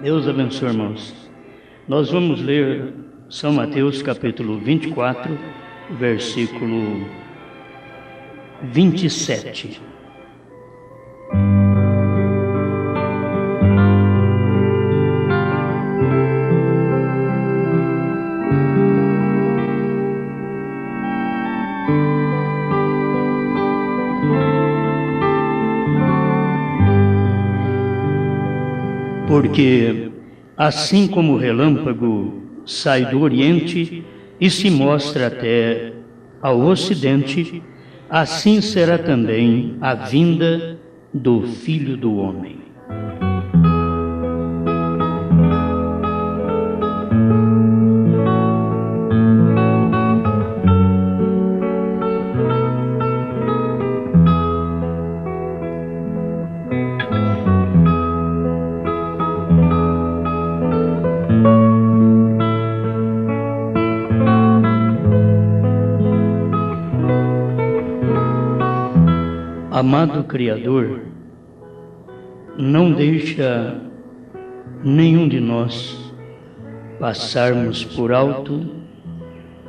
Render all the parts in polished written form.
Deus abençoe, irmãos. Nós vamos ler São Mateus capítulo 24, versículo 27. Porque assim como o relâmpago sai do Oriente e se mostra até ao Ocidente, assim será também a vinda do Filho do Homem. Amado Criador, não deixa nenhum de nós passarmos por alto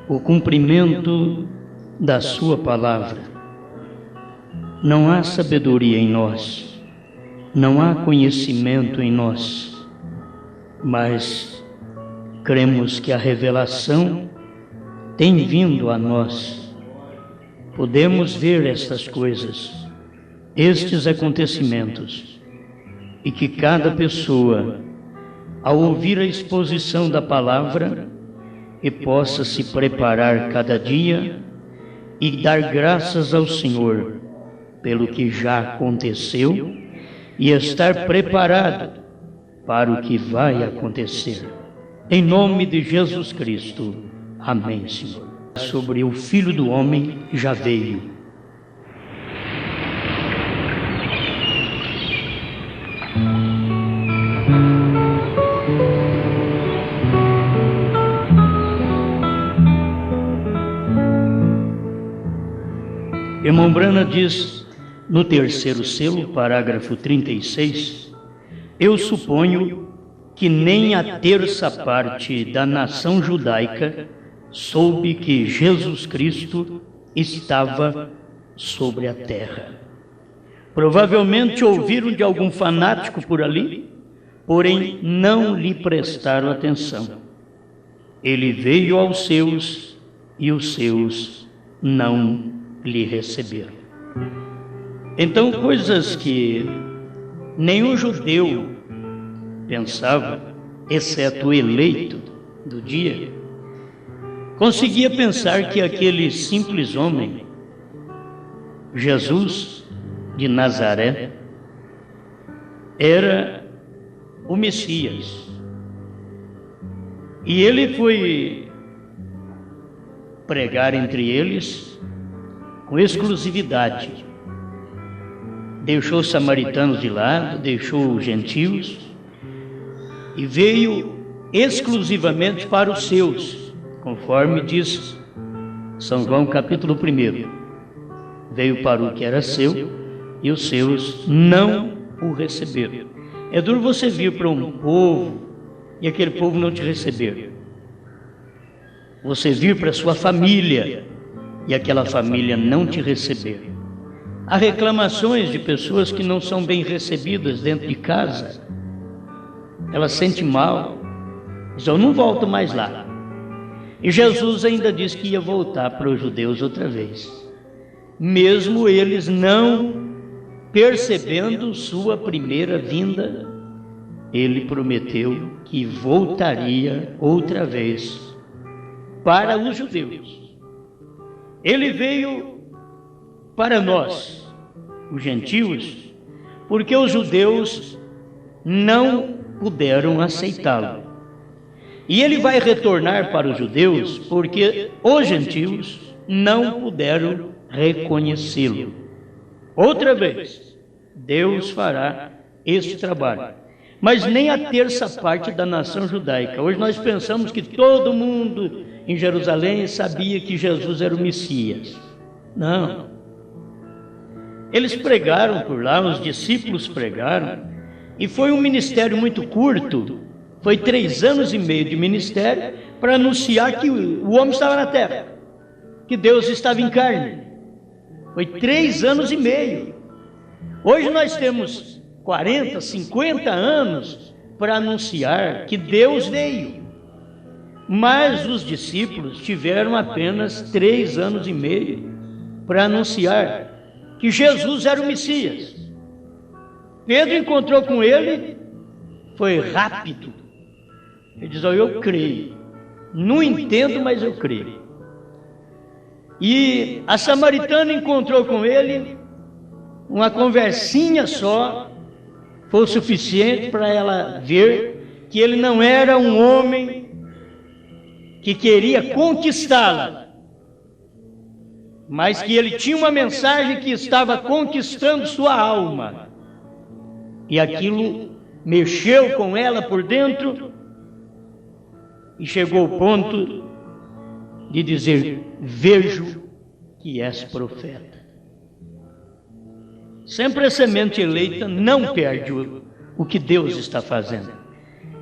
o cumprimento da Sua palavra. Não há sabedoria em nós, não há conhecimento em nós, mas cremos que a revelação tem vindo a nós. Podemos ver estas coisas, estes acontecimentos, e que cada pessoa, ao ouvir a exposição da palavra, e possa se preparar cada dia e dar graças ao Senhor pelo que já aconteceu e estar preparado para o que vai acontecer. Em nome de Jesus Cristo. Amém, Senhor. Sobre o Filho do Homem já veio. Irmão Brana diz no terceiro selo, parágrafo 36, eu suponho que nem a terça parte da nação judaica soube que Jesus Cristo estava sobre a terra. Provavelmente ouviram de algum fanático por ali, porém não lhe prestaram atenção. Ele veio aos seus e os seus não lhe receberam. Então, coisas que nenhum judeu pensava, exceto o eleito do dia, conseguia pensar que aquele simples homem, Jesus de Nazaré, era o Messias. E ele foi pregar entre eles com exclusividade. Deixou os samaritanos de lado, deixou os gentios e veio exclusivamente para os seus, conforme diz São João capítulo 1. Veio para o que era seu e os seus não o receberam. É duro você vir para um povo e aquele povo não te receber. Você vir para a sua família e aquela família não te receber. Há reclamações de pessoas que não são bem recebidas dentro de casa. Elas sentem mal, dizem, eu não volto mais lá. E Jesus ainda disse que ia voltar para os judeus outra vez. Mesmo eles não percebendo sua primeira vinda, ele prometeu que voltaria outra vez para os judeus. Ele veio para nós, os gentios, porque os judeus não puderam aceitá-lo. E ele vai retornar para os judeus porque os gentios não puderam reconhecê-lo. Outra vez, Deus fará este trabalho. Mas nem a terça parte da nação judaica. Hoje nós pensamos que todo mundo em Jerusalém sabia que Jesus era o Messias. Não. Eles pregaram por lá, os discípulos pregaram, E foi um ministério muito curto, foi 3 anos e meio de ministério para anunciar que o homem estava na terra, que Deus estava em carne. Foi 3 anos e meio. Hoje nós temos 40, 50 anos para anunciar que Deus veio. Mas os discípulos tiveram apenas 3 anos e meio para anunciar que Jesus era o Messias. Pedro encontrou com ele, foi rápido. Ele diz: eu creio. Não entendo, mas eu creio. E a samaritana encontrou com ele, uma conversinha só, foi o suficiente para ela ver que ele não era um homem que queria conquistá-la, mas que ele tinha uma mensagem que estava conquistando sua alma. E aquilo mexeu com ela por dentro e chegou ao ponto de dizer: vejo que és profeta. Sempre a semente eleita não perde o que Deus está fazendo.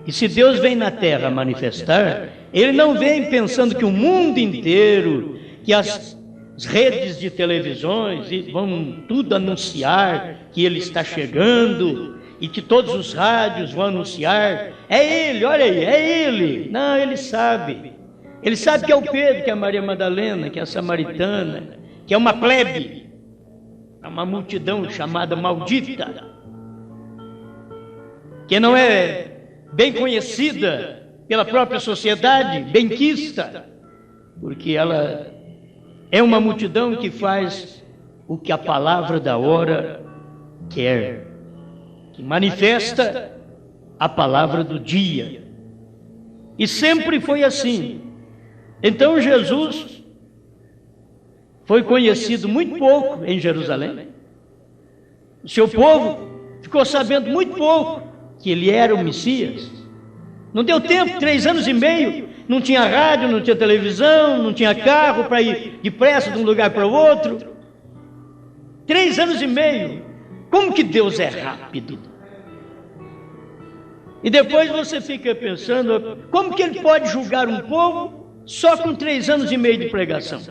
E se Deus vem na terra manifestar, Ele não vem pensando que o mundo inteiro, que as redes de televisões vão tudo anunciar que Ele está chegando e que todos os rádios vão anunciar: é Ele, olha aí, é Ele. Não, Ele sabe. Ele sabe que é o Pedro, que é a Maria Madalena, que é a samaritana, que é uma plebe, é uma multidão chamada maldita, que não é bem conhecida pela própria sociedade, benquista, porque ela é uma multidão que faz o que a palavra da hora quer, que manifesta a palavra do dia. E sempre foi assim. Então Jesus foi conhecido muito pouco em Jerusalém. O seu povo ficou sabendo muito pouco que ele era o Messias. Não deu tempo, 3 anos e meio, não tinha rádio, não tinha televisão, não tinha carro para ir depressa de um lugar para o outro. 3 anos e meio. Como que Deus é rápido? E depois você fica pensando, como que Ele pode julgar um povo só com 3 anos e meio de pregação?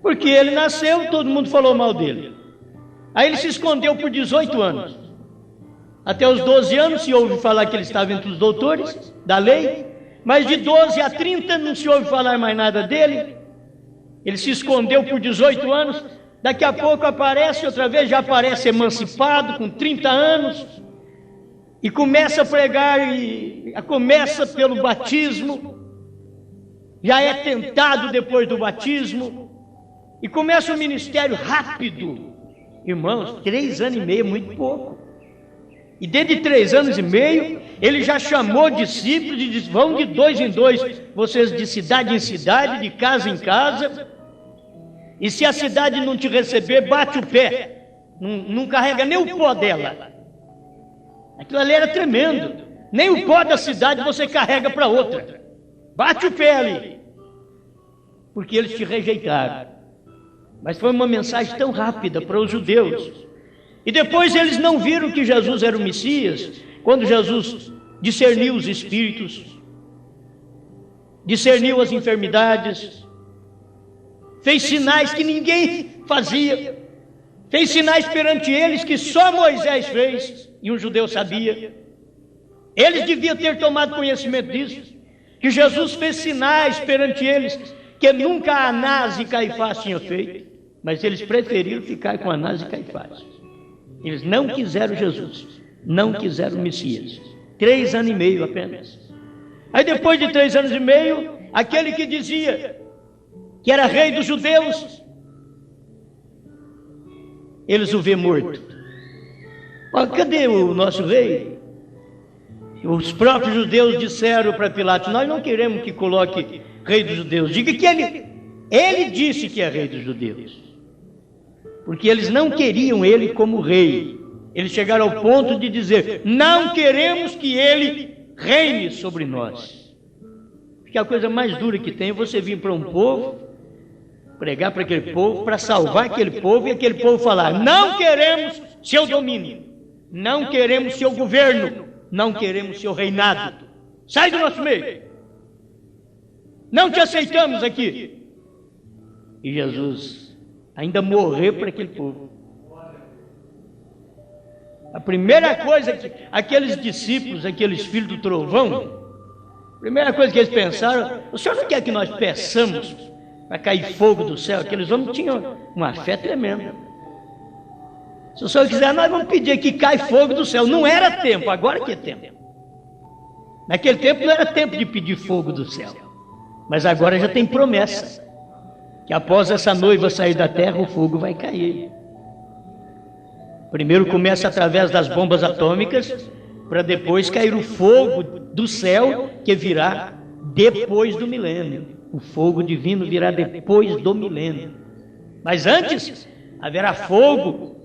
Porque ele nasceu, todo mundo falou mal dele. Aí ele se escondeu por 18 anos. Até os 12 anos se ouve falar que ele estava entre os doutores da lei, mas de 12 a 30 não se ouve falar mais nada dele. Ele se escondeu por 18 anos, daqui a pouco aparece outra vez, já aparece emancipado, com 30 anos, e começa a pregar, e começa pelo batismo, já é tentado depois do batismo, e começa o ministério rápido. Irmãos, 3 anos e meio é muito pouco. E dentro de 3 anos e meio, ele já chamou discípulos e disse: vão de 2 em 2, vocês de cidade em cidade, de casa em casa. E se a cidade não te receber, bate o pé. Não carrega nem o pó dela. Aquilo ali era tremendo. Nem o pó da cidade você carrega para outra. Bate o pé ali. Porque eles te rejeitaram. Mas foi uma mensagem tão rápida para os judeus. E depois eles não viram que Jesus era o Messias, quando Jesus discerniu os espíritos, discerniu as enfermidades, fez sinais que ninguém fazia, fez sinais perante eles que só Moisés fez, e um judeu sabia. Eles deviam ter tomado conhecimento disso, que Jesus fez sinais perante eles que nunca Anás e Caifás tinham feito, mas eles preferiram ficar com Anás e Caifás. Eles não quiseram Jesus, não quiseram o Messias. 3 anos e meio apenas. Aí depois de 3 anos e meio, aquele que dizia que era rei dos judeus, eles o vê morto. Ó, cadê o nosso rei? Os próprios judeus disseram para Pilatos: nós não queremos que coloque rei dos judeus. Diga que ele disse que é rei dos judeus. Porque eles não queriam ele como rei. Eles chegaram ao ponto de dizer: não queremos que ele reine sobre nós. Porque a coisa mais dura que tem é você vir para um povo, pregar para aquele povo, para salvar aquele povo, e aquele povo falar: não queremos seu domínio. Não queremos seu governo, não queremos seu reinado. Sai do nosso meio. Não te aceitamos aqui. E Jesus ainda morreu para aquele povo. A primeira coisa que aqueles discípulos, aqueles filhos do trovão, a primeira coisa que eles pensaram: o senhor não quer que nós peçamos para cair fogo do céu? Aqueles homens tinham uma fé tremenda. Se o senhor quiser, nós vamos pedir que caia fogo do céu. Não era tempo, agora que é tempo. Naquele tempo não era tempo de pedir fogo do céu. Mas agora já tem promessa, que após essa noiva sair da terra, o fogo vai cair. Primeiro começa através das bombas atômicas, para depois cair o fogo do céu, que virá depois do milênio. O fogo divino virá depois do milênio. Mas antes, haverá fogo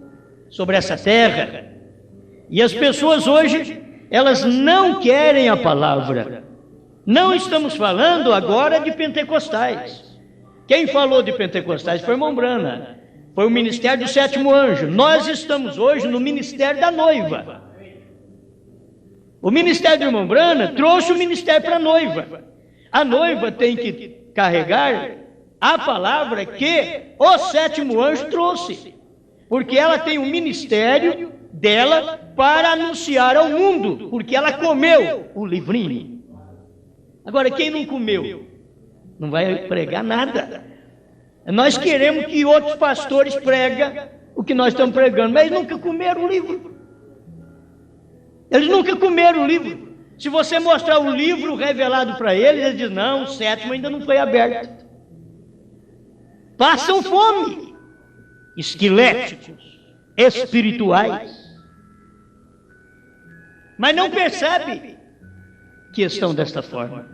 sobre essa terra. E as pessoas hoje, elas não querem a palavra. Não estamos falando agora de pentecostais. Quem falou de pentecostais foi Mombrana. Foi o ministério do sétimo anjo. Nós estamos hoje no ministério da noiva. O ministério de Mombrana trouxe o ministério para a noiva. A noiva tem que carregar a palavra que o sétimo anjo trouxe. Porque ela tem um ministério dela para anunciar ao mundo. Porque ela comeu o livrinho. Agora, quem não comeu, não vai pregar nada. Nós queremos que outros pastores preguem o que nós estamos pregando, mas eles nunca comeram o livro. Eles nunca comeram o livro. Se você mostrar o livro revelado para eles, eles dizem: não, o sétimo ainda não foi aberto. Passam fome. Esqueléticos, espirituais. Mas não percebe que estão desta forma.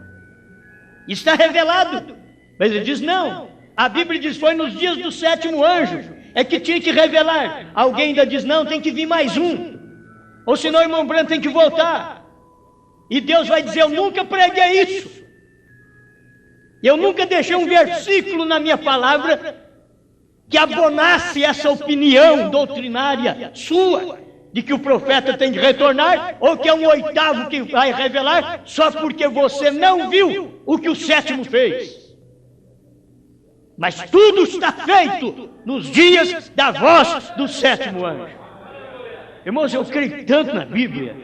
Está revelado. Mas ele diz: não. A Bíblia diz: foi nos dias do sétimo anjo, é que tinha que revelar. Alguém ainda diz: não, tem que vir mais um. Ou senão o irmão Branco tem que voltar. E Deus vai dizer: eu nunca preguei isso. Eu nunca deixei um versículo na minha palavra que abonasse essa opinião doutrinária sua, de que o profeta tem que retornar, ou que é um oitavo que vai revelar, só porque você não viu o que o sétimo fez. Mas tudo está feito nos dias da voz do sétimo anjo. Irmãos, eu creio tanto na Bíblia.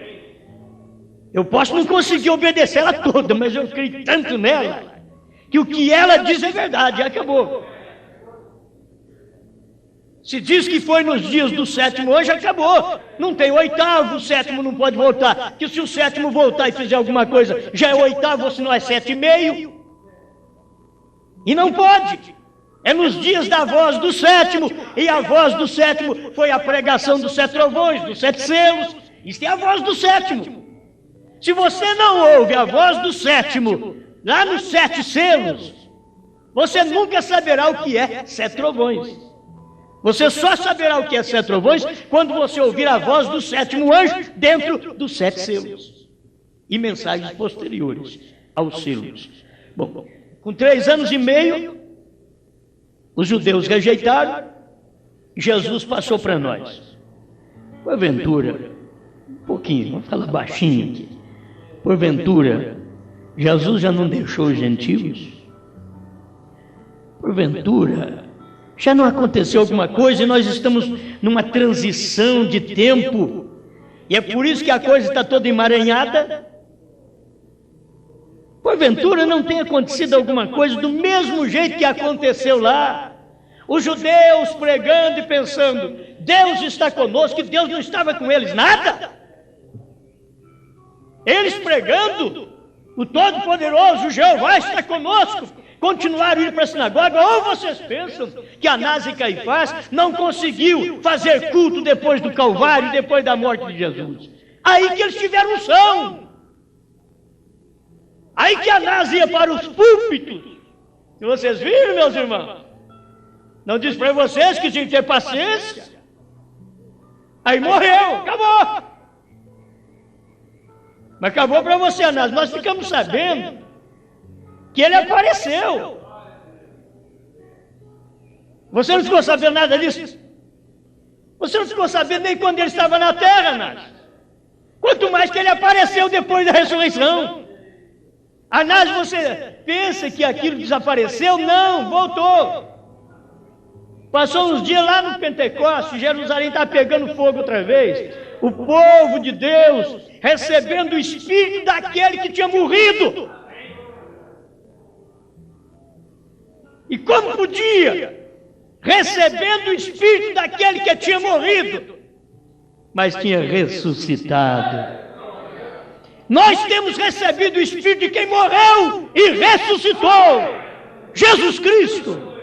Eu posso não conseguir obedecer ela toda, mas eu creio tanto nela, que o que ela diz é verdade, acabou. Se diz que foi nos dias do sétimo anjo, acabou. Não tem oitavo, o sétimo não pode voltar. Que se o sétimo voltar e fizer alguma coisa, já é oitavo, ou se não é 7,5. E não pode. É nos dias da voz do sétimo. E a voz do sétimo foi a pregação dos 7 trovões, dos 7 selos. Isso é a voz do sétimo. Se você não ouve a voz do sétimo, lá nos 7 selos, você nunca saberá o que é 7 trovões. Você só saberá o que é 7 trovões quando você ouvir a voz do sétimo anjo dentro dos 7 selos. E mensagens posteriores aos selos. Bom, com 3 anos e meio, os judeus rejeitaram, Jesus passou para nós. Porventura, um pouquinho, vamos falar baixinho aqui. Porventura, Jesus já não deixou os gentios? Porventura, já não aconteceu alguma coisa e nós estamos numa transição de tempo? E é por isso que a coisa está toda emaranhada? Porventura não tem acontecido alguma coisa do mesmo jeito que aconteceu lá? Os judeus pregando e pensando: Deus está conosco, que Deus não estava com eles, nada. Eles pregando: o Todo-Poderoso Jeová está conosco. Continuaram indo para a sinagoga. Ou vocês pensam que Anás e Caifás não conseguiu fazer culto depois do Calvário, depois da morte de Jesus? Aí que eles tiveram unção. Aí que Anás ia para os púlpitos. E vocês viram, meus irmãos? Não disse para vocês que tinha que ter paciência? Aí morreu, acabou. Mas acabou para você, Anás. Nós ficamos sabendo que ele apareceu. Você não ficou sabendo nada disso? Você não ficou sabendo nem quando ele estava na terra, Anás. Quanto mais que ele apareceu depois da ressurreição. Anás, você pensa que aquilo desapareceu? Não, voltou. Passou uns dias lá no Pentecostes, Jerusalém está pegando fogo outra vez. O povo de Deus recebendo o Espírito daquele que tinha morrido. E como podia? Recebendo o Espírito daquele que tinha morrido, mas tinha ressuscitado. Nós temos recebido o Espírito de quem morreu e ressuscitou, Jesus Cristo.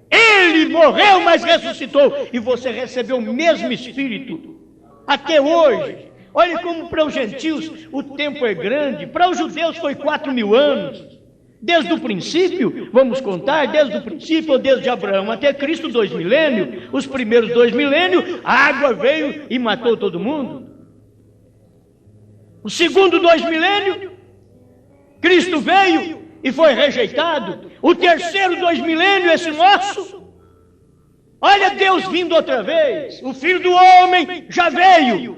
Ele morreu, mas ressuscitou. E você recebeu o mesmo Espírito até hoje. Olha como para os gentios o tempo é grande. Para os judeus foi 4.000 anos. Desde o princípio, vamos contar, desde o princípio, ou desde Abraão até Cristo, 2 milênios. Os primeiros 2 milênios, a água veio e matou todo mundo. O segundo 2 milênios, Cristo veio e foi rejeitado. O terceiro 2 milênios, esse nosso, olha Deus vindo outra vez. O Filho do Homem já veio.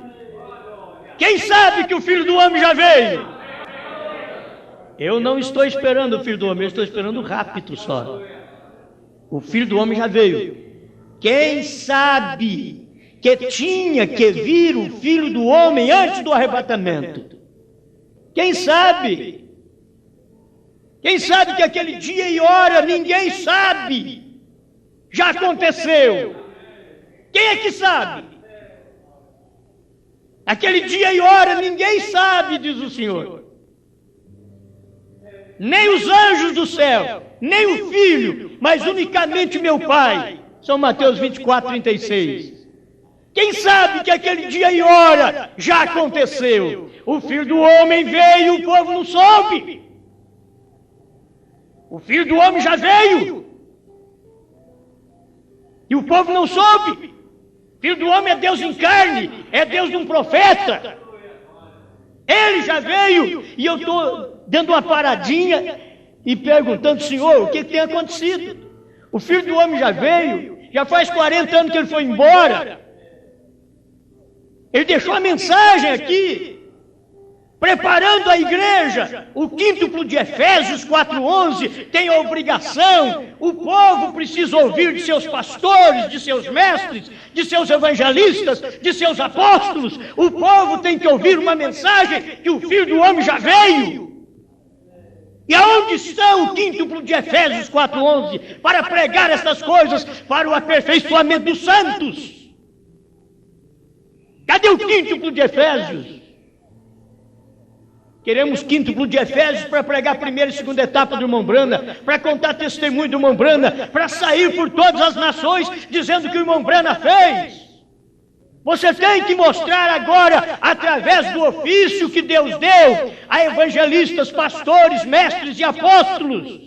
Quem sabe que o Filho do Homem já veio? Eu não estou esperando o Filho do Homem, eu estou esperando o rapto só. O Filho do Homem já veio. Quem sabe que tinha que vir o Filho do Homem antes do arrebatamento? Quem sabe? Quem sabe que aquele dia e hora ninguém sabe? Já aconteceu. Quem é que sabe? Aquele dia e hora ninguém sabe, diz o Senhor. Nem os anjos do céu, nem o Filho, mas unicamente meu Pai. São Mateus 24, 36. Quem sabe que aquele dia e hora já aconteceu? O Filho do Homem veio e o povo não soube. O Filho do Homem já veio e o povo não soube. O Filho do Homem é Deus em carne, é Deus de um profeta. Ele já veio e eu estou dando uma paradinha e perguntando, Senhor, o que tem acontecido? O Filho do Homem já veio, já faz 40 anos que ele foi embora. Ele deixou a mensagem aqui, preparando a igreja. O quíntuplo de Efésios 4:11 tem a obrigação, o povo precisa ouvir de seus pastores, de seus mestres, de seus evangelistas, de seus apóstolos. O povo tem que ouvir uma mensagem que o Filho do Homem já veio. E aonde está o quíntuplo de Efésios 4:11 para pregar essas coisas, para o aperfeiçoamento dos santos? Cadê o quíntuplo de Efésios? Queremos quíntuplo de Efésios para pregar a primeira e segunda etapa do irmão Brana, para contar testemunho do irmão Brana, para sair por todas as nações dizendo que o irmão Brana fez. Você tem que mostrar agora, através do ofício que Deus deu a evangelistas, pastores, mestres e apóstolos.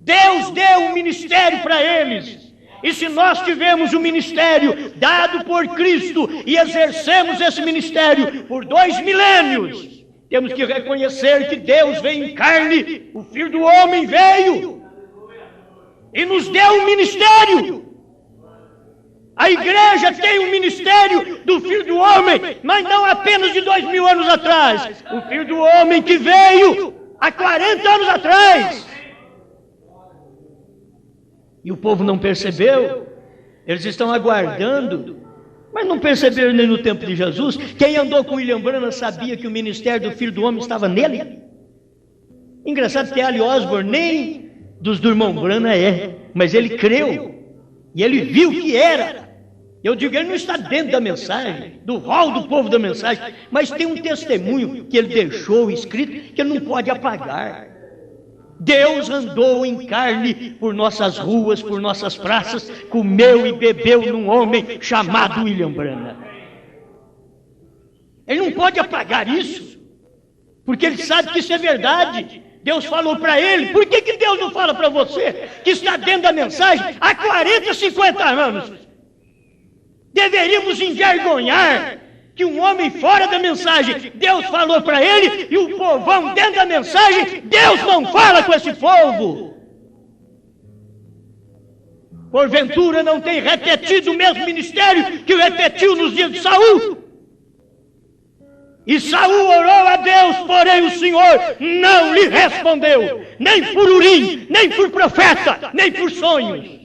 Deus deu um ministério para eles. E se nós tivermos um ministério dado por Cristo e exercemos esse ministério por 2 milênios, temos que reconhecer que Deus veio em carne, o Filho do Homem veio e nos deu um ministério. A igreja tem um ministério do Filho do Homem, mas não apenas de 2.000 anos atrás. O Filho do Homem que veio há 40 anos atrás. E o povo não percebeu. Eles estão aguardando, mas não perceberam nem no tempo de Jesus. Quem andou com William Branham sabia que o ministério do Filho do Homem estava nele. Engraçado que Ali Osborne nem dos do irmão Branham mas ele creu. E ele viu que era. Eu digo, ele não está dentro da mensagem, do rol do povo da mensagem, mas tem um testemunho que ele deixou escrito que ele não pode apagar. Deus andou em carne por nossas ruas, por nossas praças, comeu e bebeu num homem chamado William Branham. Ele não pode apagar isso, porque ele sabe que isso é verdade. Deus falou para ele. Por que Deus não fala para você que está dentro da mensagem há 40, 50 anos? Deveríamos envergonhar que um homem fora da mensagem, Deus falou para ele, e o povão dentro da mensagem, Deus não fala com esse povo. Porventura não tem repetido o mesmo ministério que repetiu nos dias de Saul? E Saul orou a Deus, porém o Senhor não lhe respondeu, nem por Urim, nem por profeta, nem por sonhos.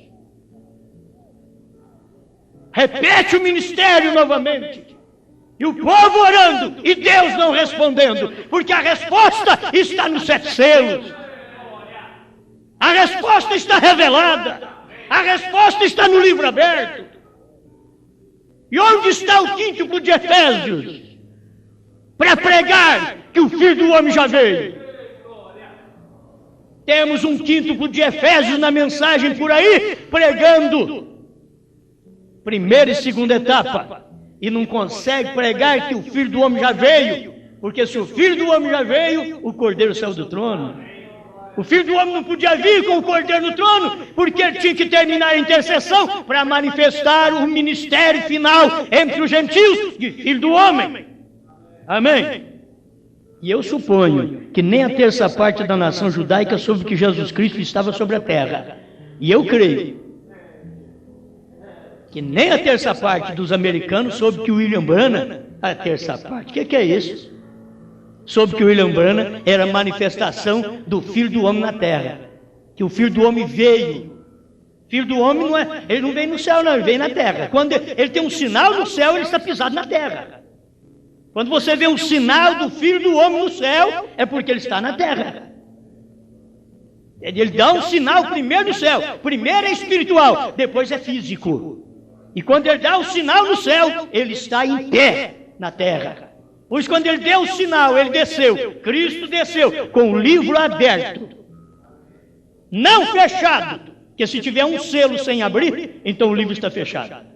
Repete o ministério novamente. E o povo orando, e Deus não respondendo, porque a resposta está nos 7 selos. A resposta está revelada. A resposta está no livro aberto. E onde está o quíntuplo de Efésios? Para pregar que o Filho do Homem já veio. Temos um quíntuplo de Efésios na mensagem por aí, pregando primeira e segunda etapa. E não consegue pregar que o Filho do Homem já veio. Porque se o Filho do Homem já veio, o Cordeiro saiu do trono. O Filho do Homem não podia vir com o Cordeiro no trono, porque ele tinha que terminar a intercessão para manifestar o ministério final entre os gentios de Filho do Homem. Amém? E eu suponho que nem a terça parte da nação judaica soube que Jesus Cristo estava sobre a terra. E eu creio que nem a terça parte dos americanos soube que o William Branham, a terça parte, o que é isso? Soube que o William Branham era a manifestação do Filho do Homem na terra. Que o Filho do Homem veio. Filho do Homem não é, ele não vem no céu não, ele vem na terra. Quando ele tem um sinal no céu, ele está pisado na terra. Quando você vê um sinal do Filho do Homem no céu, é porque ele está na terra. Ele dá um sinal primeiro no céu. Primeiro é espiritual, depois é físico. E quando ele dá o sinal no céu, ele está em pé na terra. Pois quando ele deu o sinal, ele desceu. Cristo desceu com o livro aberto. Não fechado. Porque se tiver um selo sem abrir, então o livro está fechado.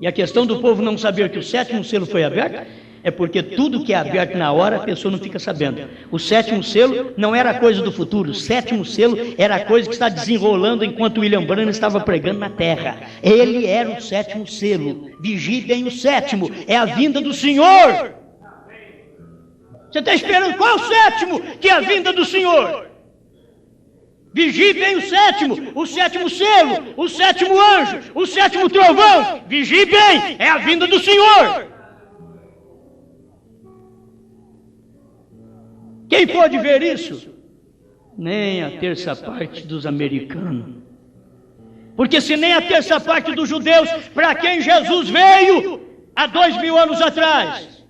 E a questão do povo não saber que o 7º selo foi aberto, é porque tudo que é aberto na hora, a pessoa não fica sabendo. O 7º selo não era coisa do futuro, o 7º selo era a coisa que está desenrolando enquanto William Branham estava pregando na terra. Ele era o 7º selo. Vigie bem o 7º, é a vinda do Senhor. Você está esperando qual o 7º? Que é a vinda do Senhor. Vigie bem o 7º, o 7º selo, o 7º anjo, o 7º trovão. Vigie bem, é a vinda do Senhor. Quem pode ver isso? Nem a terça parte dos americanos. Porque se nem a terça parte dos judeus, para quem Jesus veio há 2000 anos atrás.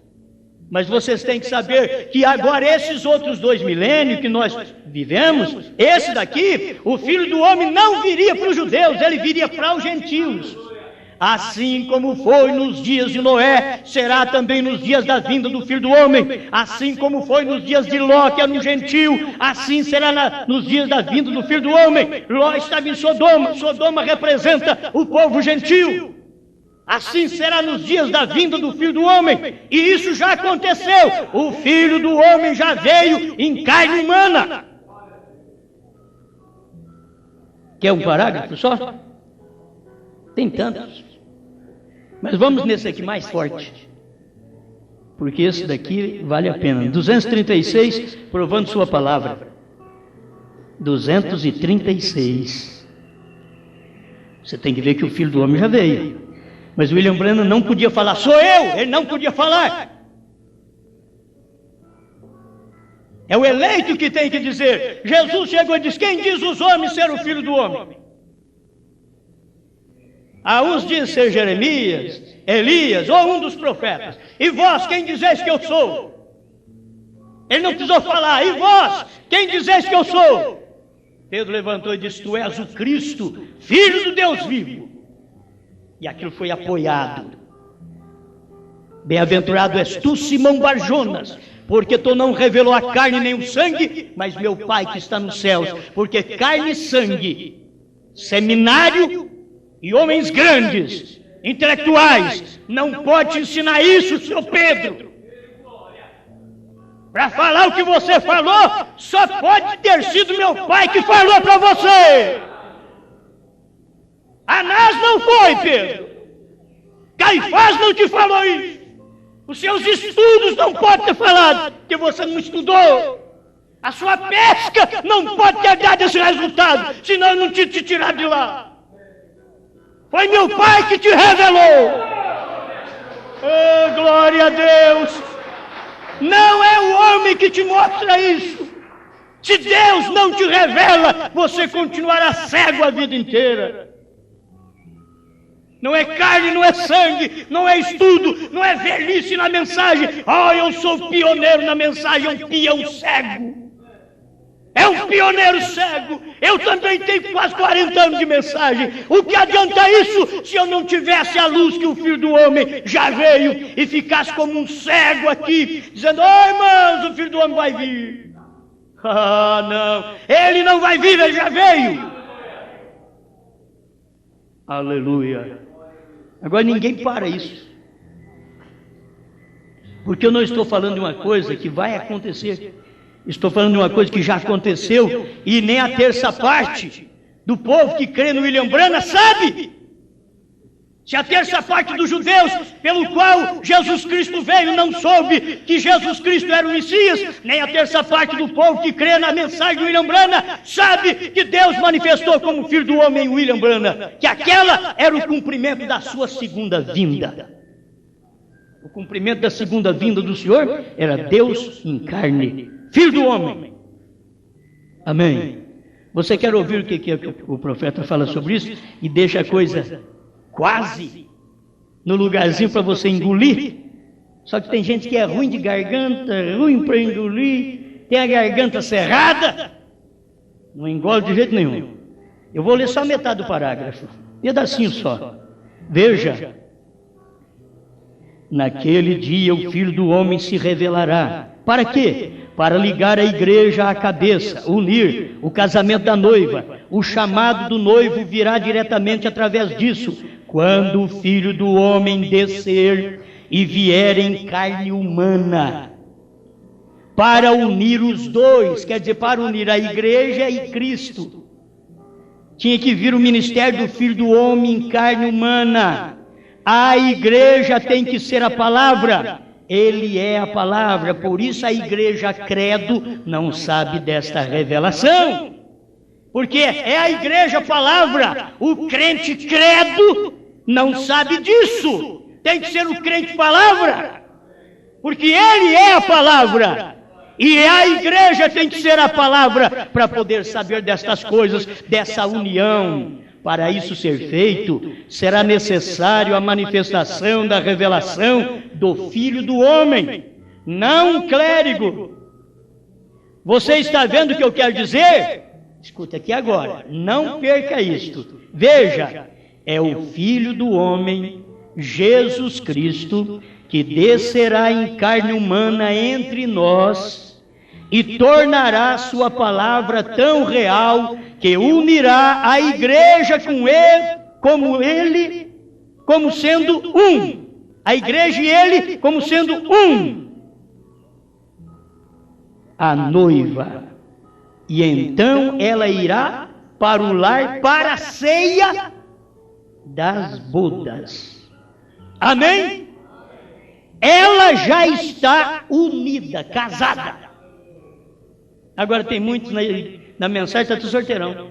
Mas vocês têm que saber que agora esses outros 2 milênios que nós vivemos, esse daqui, o Filho do Homem não viria para os judeus, ele viria para os gentios. Assim como foi nos dias de Noé, será também nos dias da vinda do Filho do Homem. Assim como foi nos dias de Ló, que era um gentio, assim será nos dias da vinda do Filho do Homem. Ló estava em Sodoma, Sodoma representa o povo gentio. Assim será nos dias da vinda do Filho do Homem. E isso já aconteceu. O Filho do Homem já veio em carne humana. Quer um parágrafo só? Tem tantos. Mas vamos nesse aqui mais forte, porque esse daqui vale a pena. 236, provando sua palavra. 236. Você tem que ver que o Filho do Homem já veio. Mas William Branham não podia falar, sou eu, ele não podia falar. É o eleito que tem que dizer. Jesus chegou e disse, quem diz os homens ser o Filho do Homem? A uns diz ser Jeremias, Elias ou um dos profetas. E vós, quem dizeis que eu sou? Ele não precisou falar. E vós, quem dizeis que eu sou? Pedro levantou e disse, tu és o Cristo, Filho do Deus vivo. E aquilo foi apoiado. Bem-aventurado és tu, Simão Barjonas, porque tu não revelou a carne nem o sangue, mas meu Pai que está nos céus. Porque carne e sangue, seminário e homens grandes, intelectuais, não pode ensinar isso, seu Pedro. Para falar o que você falou, só pode ter sido meu Pai que falou para você. Anás não foi, Pedro. Caifás não te falou isso. Os seus estudos não podem ter falado, porque você não estudou. A sua pesca não pode ter dado esse resultado, senão eu não tinha te tirado de lá. Foi meu Pai que te revelou. Oh, glória a Deus. Não é o homem que te mostra isso. Se Deus não te revela, você continuará cego a vida inteira. Não é carne, não é sangue, não é estudo, não é velhice na mensagem. Oh, eu sou pioneiro na mensagem, é um peão cego. É um pioneiro cego. Eu também tenho quase 40 anos de mensagem. O que adianta isso se eu não tivesse a luz que o Filho do Homem já veio e ficasse como um cego aqui, dizendo: oh, irmãos, o Filho do Homem vai vir. Ah, não. Ele não vai vir, ele já veio. Aleluia. Agora ninguém para isso. Porque eu não estou falando de uma coisa que vai acontecer. Estou falando de uma coisa que já aconteceu e nem a terça parte do povo que crê no William Branham sabe. Se a terça parte dos judeus pelo qual Jesus Cristo veio não soube que Jesus Cristo era o Messias, nem a terça parte do povo que crê na mensagem do William Branham sabe que Deus manifestou como Filho do Homem William Branham, que aquela era o cumprimento da sua segunda vinda. O cumprimento da segunda vinda do Senhor era Deus em carne, Filho do Homem. Amém. Você quer ouvir o que o profeta fala sobre isso? E deixa a coisa quase no lugarzinho para você engolir. Só que tem gente que é ruim de garganta, ruim para engolir, tem a garganta cerrada, não engole de jeito nenhum. Eu vou ler só metade do parágrafo, pedacinho só. Veja: naquele dia o Filho do Homem se revelará. Para quê? Para ligar a igreja à cabeça, unir o casamento da noiva. O chamado do noivo virá diretamente através disso, quando o Filho do Homem descer e vier em carne humana, para unir os dois, quer dizer, para unir a igreja e Cristo. Tinha que vir o ministério do Filho do Homem em carne humana. A igreja tem que ser a palavra. Ele é a palavra, por isso a igreja credo não sabe desta revelação. Porque é a igreja palavra, o crente credo não sabe disso. Tem que ser o crente palavra, porque ele é a palavra. E a igreja tem que ser a palavra para poder saber destas coisas, dessa união. Para isso ser feito, será necessário a manifestação da revelação do Filho do Homem, não um clérigo. Você está vendo o que eu quero dizer? Escuta aqui agora, não perca isto. Veja, é o Filho do Homem, Jesus Cristo, que descerá em carne humana entre nós e tornará sua palavra tão real que unirá a igreja com ele, como sendo um. A igreja e ele como sendo um. A noiva. E então ela irá para o lar, para a ceia das bodas. Amém? Ela já está unida, casada. Agora tem muitos na mensagem, está tudo solteirão.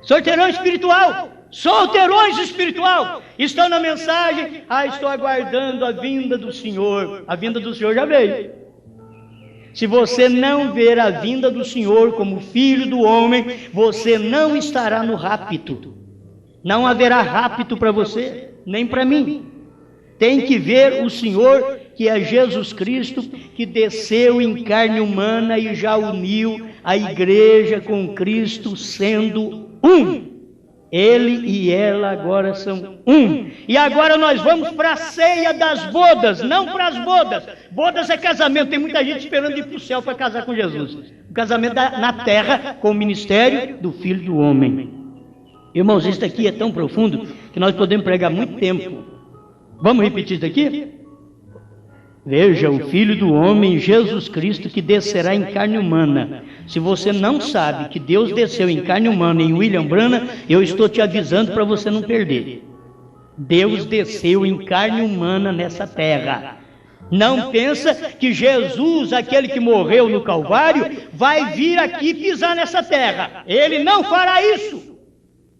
Solteirão espiritual. Solteirões espiritual. Estão na mensagem. Estou aguardando a vinda do Senhor. A vinda do Senhor já veio. Se você não ver a vinda do Senhor como Filho do Homem, você não estará no rapto. Não haverá rapto para você, nem para mim. Tem que ver o Senhor, que é Jesus Cristo, que desceu em carne humana e já uniu a igreja com Cristo, sendo um. Ele e ela agora são um. E agora nós vamos para a ceia das bodas, não para as bodas. Bodas é casamento, tem muita gente esperando ir para o céu para casar com Jesus. O casamento na terra com o ministério do Filho do Homem. Irmãos, isso aqui é tão profundo que nós podemos pregar muito tempo. Vamos repetir isso aqui? Veja, o Filho do Homem, Jesus Cristo, que descerá em carne humana. Se você não sabe que Deus desceu em carne humana em William Branham, eu estou te avisando para você não perder. Deus desceu em carne humana nessa terra. Não pensa que Jesus, aquele que morreu no Calvário, vai vir aqui pisar nessa terra. Ele não fará isso.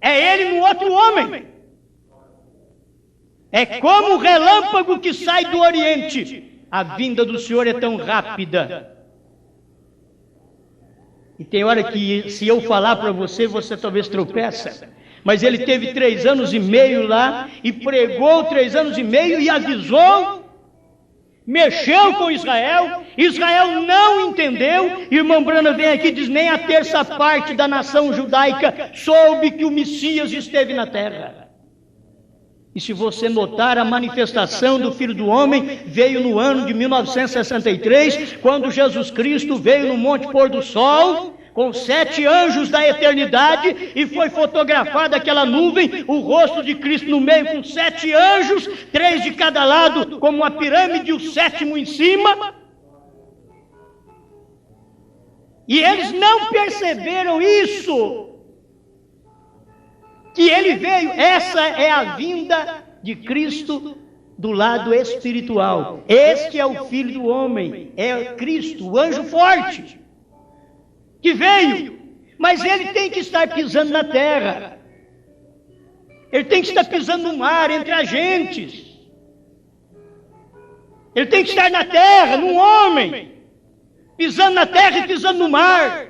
É ele no outro homem. É como o relâmpago que sai do Oriente. A vinda do Senhor é tão rápida. E tem hora que, se eu falar para você, você talvez tropeça. Mas ele teve 3 anos e meio lá, e pregou 3 anos e meio, e avisou, mexeu com Israel. Israel não entendeu. Irmão Branham vem aqui e diz, nem a terça parte da nação judaica soube que o Messias esteve na terra. E se você notar, a manifestação do Filho do Homem veio no ano de 1963, quando Jesus Cristo veio no Monte Pôr do Sol, com 7 anjos da eternidade, e foi fotografada aquela nuvem, o rosto de Cristo no meio com 7 anjos, 3 de cada lado, como uma pirâmide, e o 7º em cima. E eles não perceberam isso, que ele veio. Essa é a vinda de Cristo do lado espiritual. Este é o Filho do Homem, é Cristo, o anjo forte, que veio. Mas ele tem que estar pisando na terra. Ele tem que estar pisando no mar, entre as gentes. Ele tem que estar na terra, num homem, pisando na terra e pisando no mar.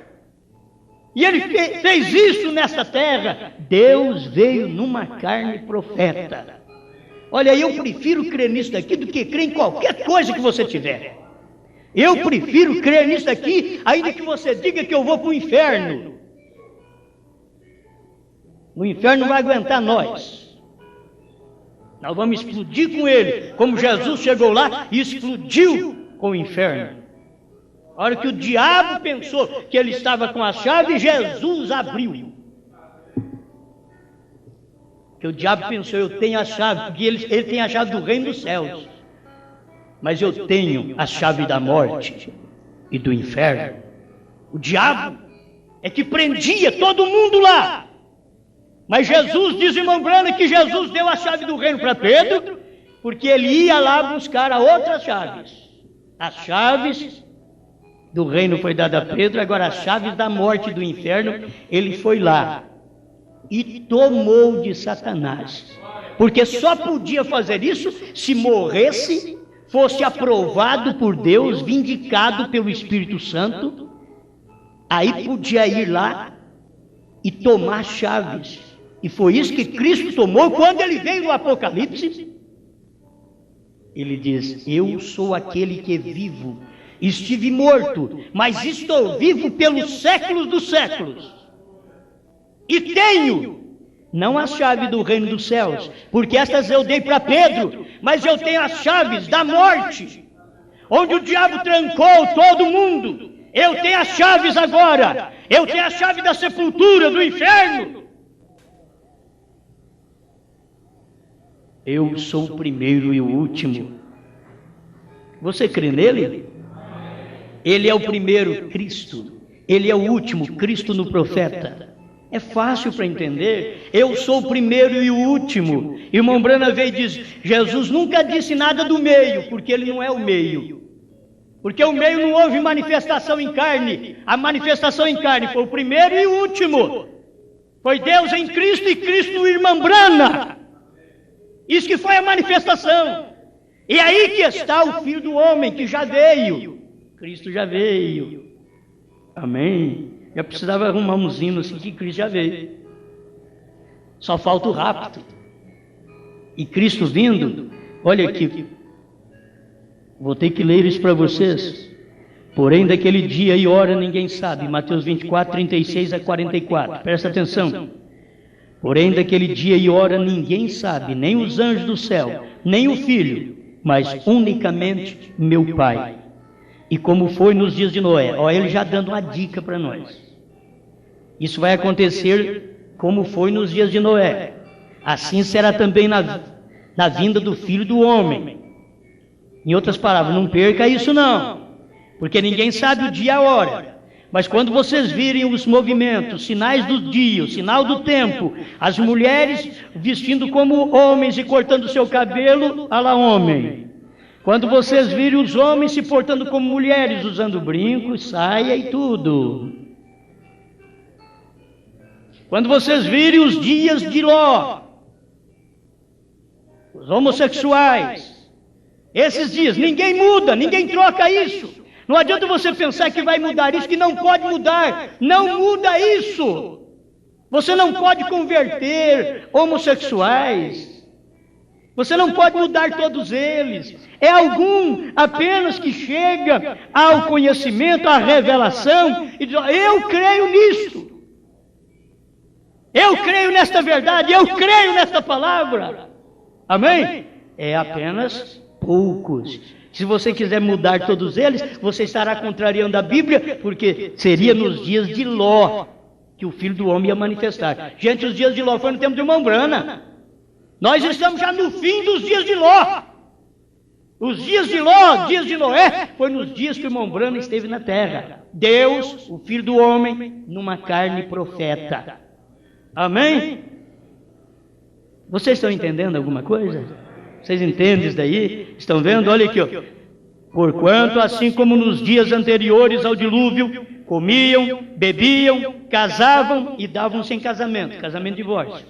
E ele fez isso nessa terra. Deus veio numa carne profeta. Olha, eu prefiro crer nisso daqui do que crer em qualquer coisa que você tiver. Eu prefiro crer nisso daqui, ainda que você diga que eu vou para o inferno. O inferno não vai aguentar nós. Nós vamos explodir com ele, como Jesus chegou lá e explodiu com o inferno. A hora que o diabo pensou que ele estava com a chave, Jesus abriu. Que o diabo pensou, eu tenho a chave, porque ele tem a chave do reino dos céus. Mas eu tenho a chave da morte e do inferno. O diabo é que prendia todo mundo lá. Mas Jesus, diz irmão Branham, que Jesus deu a chave do reino para Pedro, porque ele ia lá buscar a outras chaves. As chaves do reino foi dada a Pedro, agora as chaves da morte e do inferno, ele foi lá e tomou de Satanás. Porque só podia fazer isso se morresse, fosse aprovado por Deus, vindicado pelo Espírito Santo, aí podia ir lá e tomar chaves. E foi isso que Cristo tomou quando ele veio no Apocalipse. Ele diz, eu sou aquele que é vivo. Estive morto, mas estou vivo pelos séculos dos séculos. E tenho, não a chave do reino dos céus, porque estas eu dei para Pedro, mas eu tenho as chaves da morte, onde o diabo trancou todo mundo. Eu tenho as chaves agora. Eu tenho a chave da sepultura, do inferno. Eu sou o primeiro e o último. Você crê nele? Ele é o primeiro, Cristo. Ele é o último, Cristo no profeta. É fácil para entender. Eu sou o primeiro e o último. Irmão Branham veio e diz, Jesus nunca disse nada do meio, porque ele não é o meio. Porque o meio não houve manifestação em carne. A manifestação em carne foi o primeiro e o último. Foi Deus em Cristo e Cristo no irmão Branham. Isso que foi a manifestação. E aí que está o Filho do Homem, que já veio. Cristo já veio. Amém. Eu precisava arrumar uns hinos assim que Cristo já veio. Só falta o rapto. E Cristo vindo, olha aqui. Vou ter que ler isso para vocês. Porém, daquele dia e hora ninguém sabe. Mateus 24, 36 a 44. Presta atenção. Porém, daquele dia e hora ninguém sabe, nem os anjos do céu, nem o Filho, mas unicamente meu Pai. E como foi nos dias de Noé. Olha, ele já dando uma dica para nós. Isso vai acontecer como foi nos dias de Noé. Assim será também na vinda do Filho do Homem. Em outras palavras, não perca isso não, porque ninguém sabe o dia e a hora. Mas quando vocês virem os movimentos, sinais do dia, o sinal do tempo, as mulheres vestindo como homens e cortando seu cabelo, a la homem. Quando vocês virem os homens se portando como mulheres, usando brincos, saia e tudo. Quando vocês virem os dias de Ló, os homossexuais, esses dias, ninguém muda, ninguém troca isso. Não adianta você pensar que vai mudar isso, que não pode mudar. Não muda isso. Você não pode converter homossexuais. Você não pode mudar todos eles. É algum apenas que chega ao conhecimento, à revelação, e diz: eu creio nisso. Eu creio nesta verdade, eu creio nesta palavra. Amém? É apenas poucos. Se você quiser mudar todos eles, você estará contrariando a Bíblia, porque seria nos dias de Ló que o Filho do Homem ia manifestar. Gente, os dias de Ló foi no tempo de irmão Brana. Nós estamos já no fim dos dias de Ló. Os dias de Ló, dias de Noé, foi nos dias que o irmão Brana esteve na terra. Deus, o Filho do Homem, numa carne profeta. Amém? Vocês estão entendendo alguma coisa? Vocês entendem isso daí? Estão vendo? Olha aqui, ó. Porquanto, assim como nos dias anteriores ao dilúvio, comiam, bebiam, casavam e davam-se em casamento. Casamento e divórcio.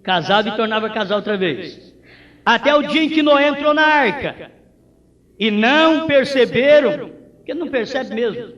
Casava e tornava a casar outra vez. Até o dia em que Noé entrou na arca. E não perceberam, porque não percebe mesmo.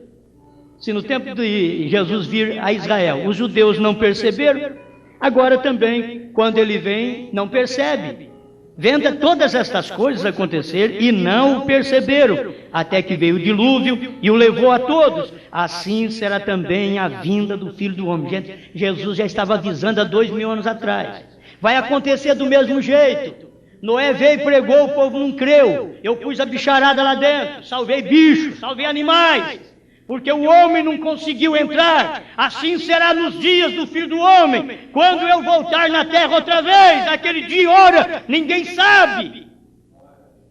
Se no tempo de Jesus vir a Israel, os judeus não perceberam, agora também, quando ele vem, não percebe. Vendo todas estas coisas acontecer e não o perceberam, até que veio o dilúvio e o levou a todos. Assim será também a vinda do Filho do Homem. Gente, Jesus já estava avisando há 2000 anos atrás. Vai acontecer do mesmo jeito. Noé veio e pregou, o povo não creu. Eu pus a bicharada lá dentro, salvei bichos, salvei animais. Porque o homem não conseguiu entrar. Assim será nos dias do Filho do Homem, quando eu voltar na terra outra vez. Aquele dia e hora, ninguém sabe.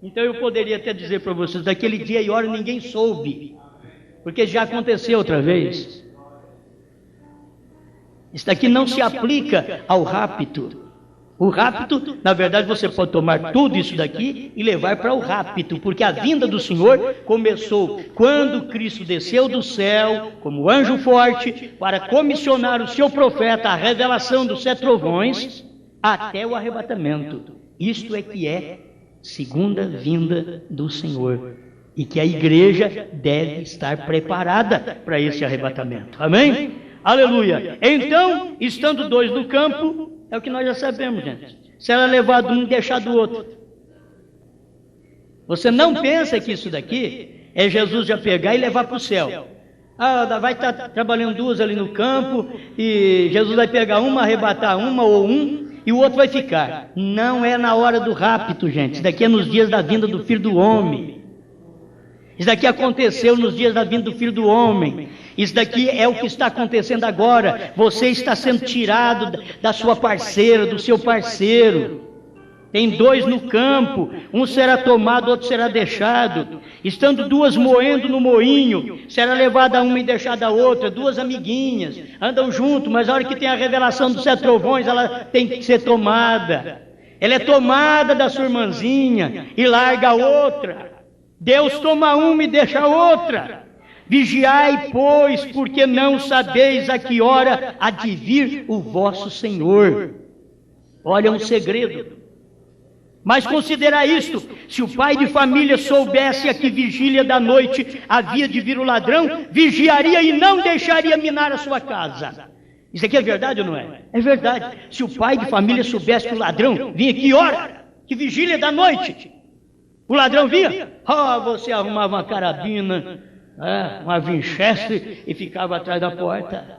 Então eu poderia até dizer para vocês, daquele dia e hora ninguém soube, porque já aconteceu outra vez. Isso daqui não se aplica ao rapto. O rapto, na verdade, você pode tomar tudo isso daqui e levar para o rapto, porque a vinda do Senhor começou quando Cristo desceu do céu, como anjo forte, para comissionar o seu profeta, a revelação dos 7 trovões, até o arrebatamento. Isto é que é segunda vinda do Senhor, e que a igreja deve estar preparada para esse arrebatamento. Amém? Aleluia! Então, estando 2 no campo, é o que nós já sabemos, gente. Será levado um e deixado o outro. Você não pensa que isso daqui é Jesus já pegar e levar para o céu. Ah, vai estar trabalhando 2 ali no campo e Jesus vai pegar uma, arrebatar uma ou um e o outro vai ficar. Não é na hora do rapto, gente. Isso daqui é nos dias da vinda do Filho do Homem. Isso daqui aconteceu nos dias da vinda do Filho do Homem. Isso daqui é o que está acontecendo agora. Você está sendo tirado da sua parceira, do seu parceiro. Tem 2 no campo, um será tomado, outro será deixado. Estando 2 moendo no moinho, será levada uma e deixada a outra. 2 amiguinhas, andam junto, mas a hora que tem a revelação dos 7 trovões, ela tem que ser tomada. Ela é tomada da sua irmãzinha e larga a outra. Deus toma uma e deixa a outra. Vigiai, pois, porque não sabeis a que hora há de vir o vosso Senhor. Olha um segredo. Mas considerai isto: se o pai de família soubesse a que vigília da noite havia de vir o ladrão, vigiaria e não deixaria minar a sua casa. Isso aqui é verdade ou não é? É verdade. Se o pai de família soubesse que o ladrão vinha, que hora? Que vigília da noite? O ladrão vinha? Você arrumava uma carabina, uma Winchester e ficava atrás da porta.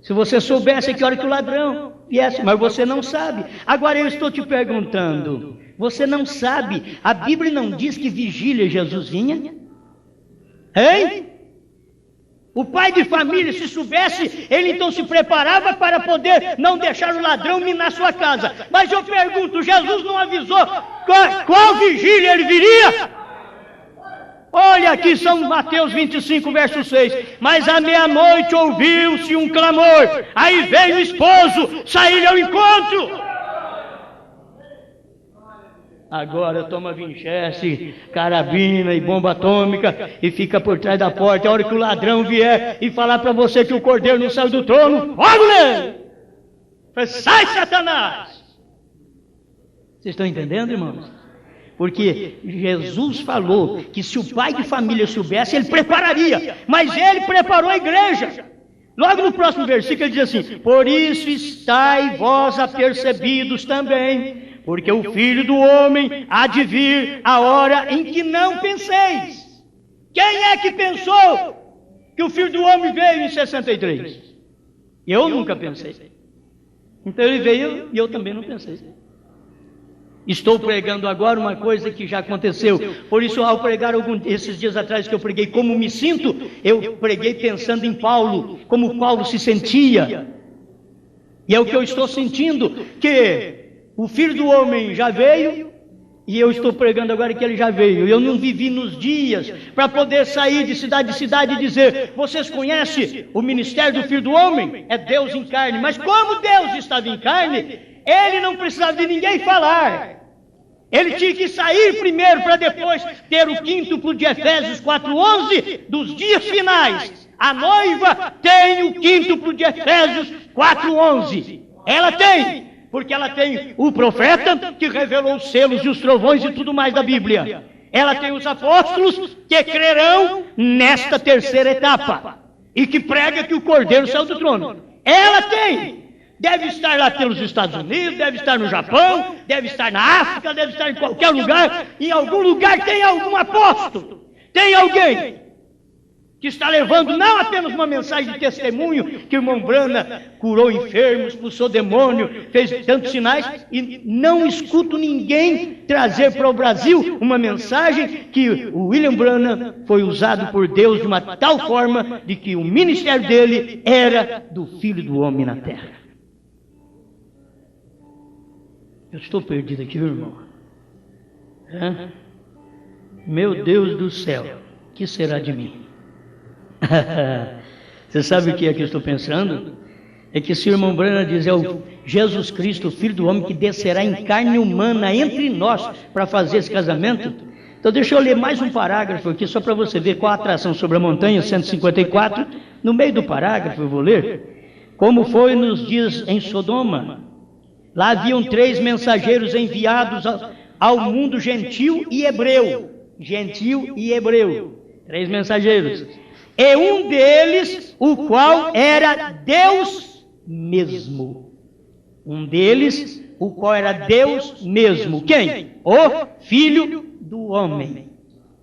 Se você soubesse a que hora que o ladrão viesse, mas você não sabe. Agora eu estou te perguntando, você não sabe? A Bíblia não diz que vigília Jesus vinha? Hein? O pai de família, se soubesse, ele então se preparava para poder não deixar o ladrão minar sua casa. Mas eu pergunto, Jesus não avisou qual vigília ele viria? Olha aqui, São Mateus 25, verso 6. Mas à meia-noite ouviu-se um clamor. Aí veio o esposo sair ao encontro. Agora toma Winchester, carabina e bomba atômica e fica por trás da porta. A hora que o ladrão vier e falar para você que o cordeiro não saiu do trono, fogo nele! Sai, Satanás! Vocês estão entendendo, irmãos? Porque Jesus falou que se o pai de família soubesse, ele prepararia. Mas ele preparou a igreja. Logo no próximo versículo ele diz assim: por isso estai vós apercebidos também, porque o Filho do Homem há de vir a hora em que não penseis. Quem é que pensou que o Filho do Homem veio em 63? Eu nunca pensei. Então ele veio e eu também não pensei. Estou pregando agora uma coisa que já aconteceu. Por isso, ao pregar esses dias atrás que eu preguei como me sinto, eu preguei pensando em Paulo, como Paulo se sentia. E é o que eu estou sentindo, que o Filho do Homem já veio, e eu estou pregando agora que ele já veio. Eu não vivi nos dias para poder sair de cidade em cidade e dizer: vocês conhecem o ministério do Filho do Homem? É Deus em carne. Mas como Deus estava em carne, ele não precisava de ninguém falar. Ele tinha que sair primeiro para depois ter o quíntuplo de Efésios 4:11 dos dias finais. A noiva tem o quíntuplo de Efésios 4:11. Ela tem, porque ela tem o profeta que revelou os selos e os trovões e tudo mais da Bíblia. Ela tem os apóstolos que crerão nesta terceira etapa e que prega que o Cordeiro saiu do trono. Ela tem. Deve estar lá pelos Estados Unidos, deve estar no Japão, deve estar na África, deve estar em qualquer lugar. Em algum lugar tem algum apóstolo, tem alguém que está levando não apenas uma mensagem de testemunho, que o irmão Brana curou enfermos, expulsou demônio, fez tantos sinais, e não escuto ninguém trazer para o Brasil uma mensagem que o William Brana foi usado por Deus de uma tal forma de que o ministério dele era do Filho do Homem na terra. Eu estou perdido aqui, irmão. Meu Deus do céu, o que será de mim? Você sabe o que é que eu estou pensando? É que se o irmão Brana diz: é o Jesus Cristo, o Filho do Homem, que descerá em carne humana entre nós para fazer esse casamento. Então deixa eu ler mais um parágrafo aqui, só para você ver qual a atração sobre a montanha, 154. No meio do parágrafo eu vou ler: como foi nos dias em Sodoma. Lá haviam 3 mensageiros enviados ao mundo gentil e hebreu. Gentil e hebreu. 3 mensageiros. E um deles, o qual era Deus mesmo. Um deles, o qual era Deus mesmo. Quem? O Filho do Homem.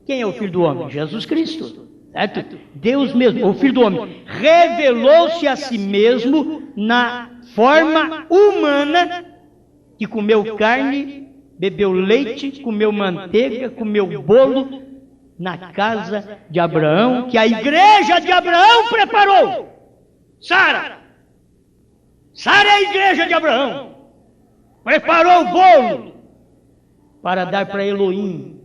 Quem é o Filho do Homem? Jesus Cristo. Certo? Deus mesmo, o Filho do Homem. Revelou-se a si mesmo na forma humana, que comeu carne, bebeu leite, comeu manteiga, comeu bolo na casa de Abraão, que a igreja de Abraão preparou. Sara é a igreja de Abraão. Preparou o bolo para dar para Elohim.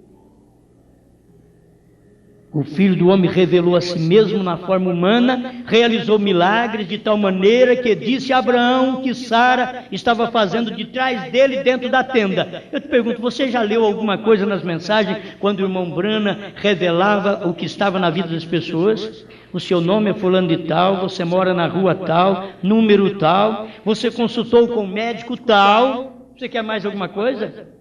O Filho do Homem revelou a si mesmo na forma humana, realizou milagres de tal maneira que disse a Abraão que Sara estava fazendo de trás dele dentro da tenda. Eu te pergunto, você já leu alguma coisa nas mensagens quando o irmão Brana revelava o que estava na vida das pessoas? O seu nome é fulano de tal, você mora na rua tal, número tal, você consultou com o médico tal. Você quer mais alguma coisa?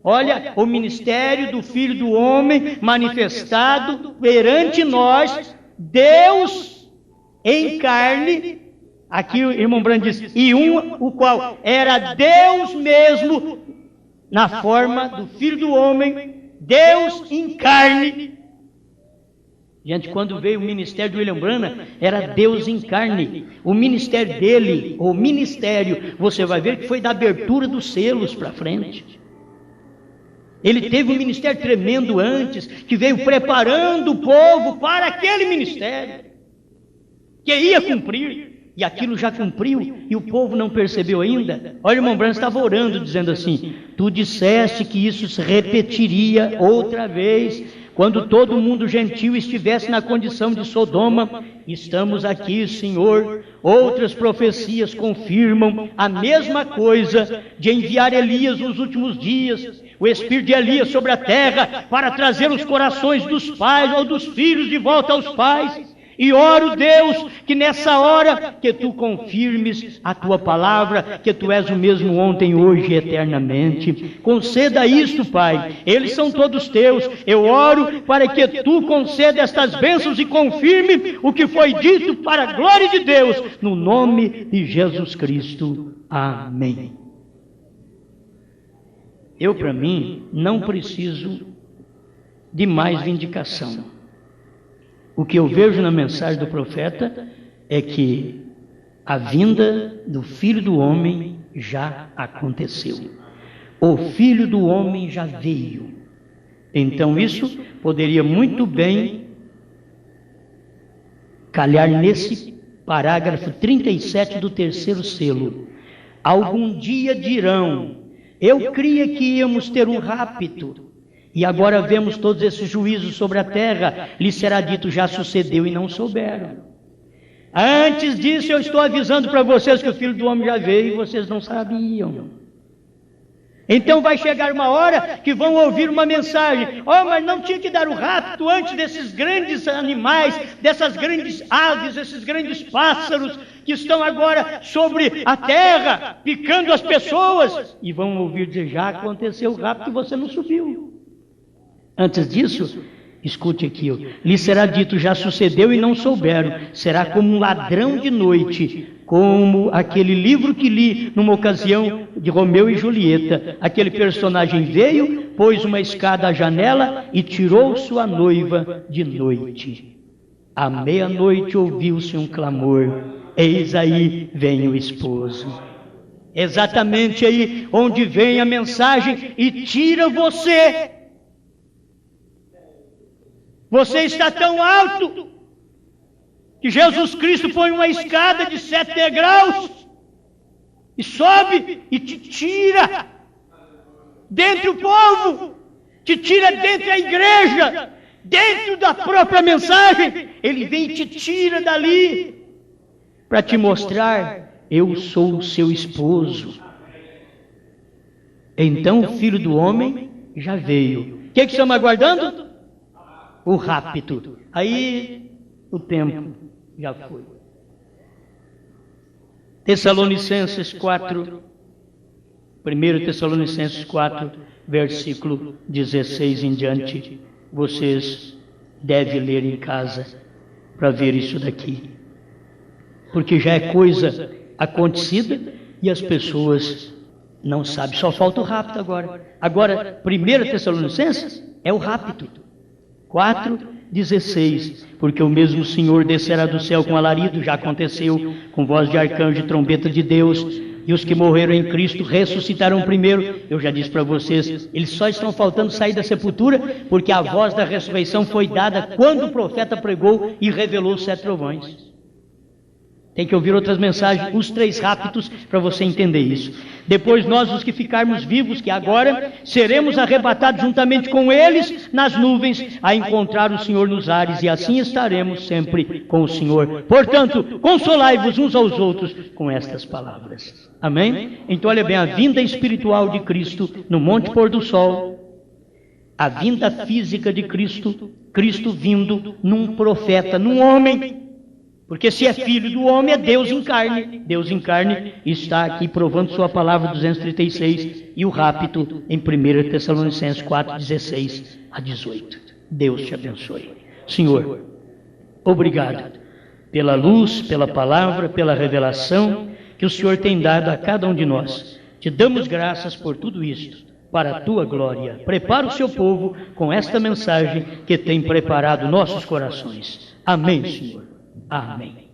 Olha, o ministério do Filho do Homem manifestado perante nós, Deus em carne. Aqui o irmão Brando diz: e o qual era Deus mesmo, na forma do Filho do Homem, Deus em carne. Gente, quando veio o ministério do William Branham, era Deus em carne. O ministério dele, você vai ver que foi da abertura dos selos para frente. Ele teve um ministério tremendo antes, que veio preparando o povo para aquele ministério, que ia cumprir, e aquilo já cumpriu, e o povo não percebeu ainda. Olha, o irmão Branham estava orando, dizendo assim: tu disseste que isso se repetiria outra vez, quando todo mundo gentil estivesse na condição de Sodoma. Estamos aqui, Senhor, Outras profecias confirmam a mesma coisa, de enviar Elias nos últimos dias, o espírito de Elias sobre a terra, para trazer os corações dos pais ou dos filhos de volta aos pais. E oro, Deus, que nessa hora que Tu confirmes a Tua palavra, que Tu és o mesmo ontem, hoje e eternamente. Conceda isto, Pai. Eles são todos Teus. Eu oro para que Tu conceda estas bênçãos e confirme o que foi dito para a glória de Deus, no nome de Jesus Cristo. Amém. Eu, para mim, não preciso de mais vindicação. O que eu vejo na mensagem do profeta é que a vinda do Filho do Homem já aconteceu. O Filho do Homem já veio. Então isso poderia muito bem calhar nesse parágrafo 37 do terceiro selo. Algum dia dirão, eu cria que íamos ter um rapto. E agora vemos todos esses juízos sobre a terra, lhes será dito, já sucedeu e não souberam. Antes disso eu estou avisando para vocês que o Filho do Homem já veio e vocês não sabiam. Então vai chegar uma hora que vão ouvir uma mensagem, mas não tinha que dar o rapto antes desses grandes animais, dessas grandes aves, esses grandes pássaros que estão agora sobre a terra, picando as pessoas. E vão ouvir dizer, já aconteceu o rapto e você não subiu. Antes disso, escute aqui, lhe será dito, já sucedeu e não souberam, será como um ladrão de noite, como aquele livro que li numa ocasião de Romeu e Julieta. Aquele personagem veio, pôs uma escada à janela e tirou sua noiva de noite. À meia-noite ouviu-se um clamor, eis aí vem o esposo. Exatamente aí onde vem a mensagem e tira você. Você está tão alto que Jesus Cristo põe uma escada de 7 degraus e sobe e te tira dentre o povo, te tira dentre a igreja, dentro da própria mensagem. Ele vem e te tira dali para te mostrar, eu sou o seu esposo. Então o Filho do Homem já veio. O que estamos aguardando? O rapto. Aí o tempo já foi. Tessalonicenses 4, 1 Tessalonicenses 4, versículo 16 em diante. Vocês devem ler em casa para ver isso daqui. Porque já é coisa acontecida e as pessoas não sabem. Só falta o rapto agora. Agora, 1 Tessalonicenses é o rapto. 4:16, porque o mesmo Senhor descerá do céu com alarido, já aconteceu, com voz de arcanjo e trombeta de Deus, e os que morreram em Cristo ressuscitarão primeiro. Eu já disse para vocês, eles só estão faltando sair da sepultura, porque a voz da ressurreição foi dada quando o profeta pregou e revelou os 7 trovões. Tem que ouvir outras mensagens, os 3 raptos, para você entender isso. Depois nós, os que ficarmos vivos, que agora seremos arrebatados juntamente com eles nas nuvens, a encontrar o Senhor nos ares, e assim estaremos sempre com o Senhor. Portanto, consolai-vos uns aos outros com estas palavras. Amém? Então olha bem, a vinda espiritual de Cristo no Monte Pôr do Sol, a vinda física de Cristo, Cristo vindo num profeta, num homem. Porque se é filho do homem, é Deus em carne. Deus em carne está aqui provando sua palavra 236 e o rapto em 1 Tessalonicenses 4:16 a 18. Deus te abençoe. Senhor, obrigado pela luz, pela palavra, pela revelação que o Senhor tem dado a cada um de nós. Te damos graças por tudo isto, para a tua glória. Prepara o seu povo com esta mensagem que tem preparado nossos corações. Amém, Senhor. Amém.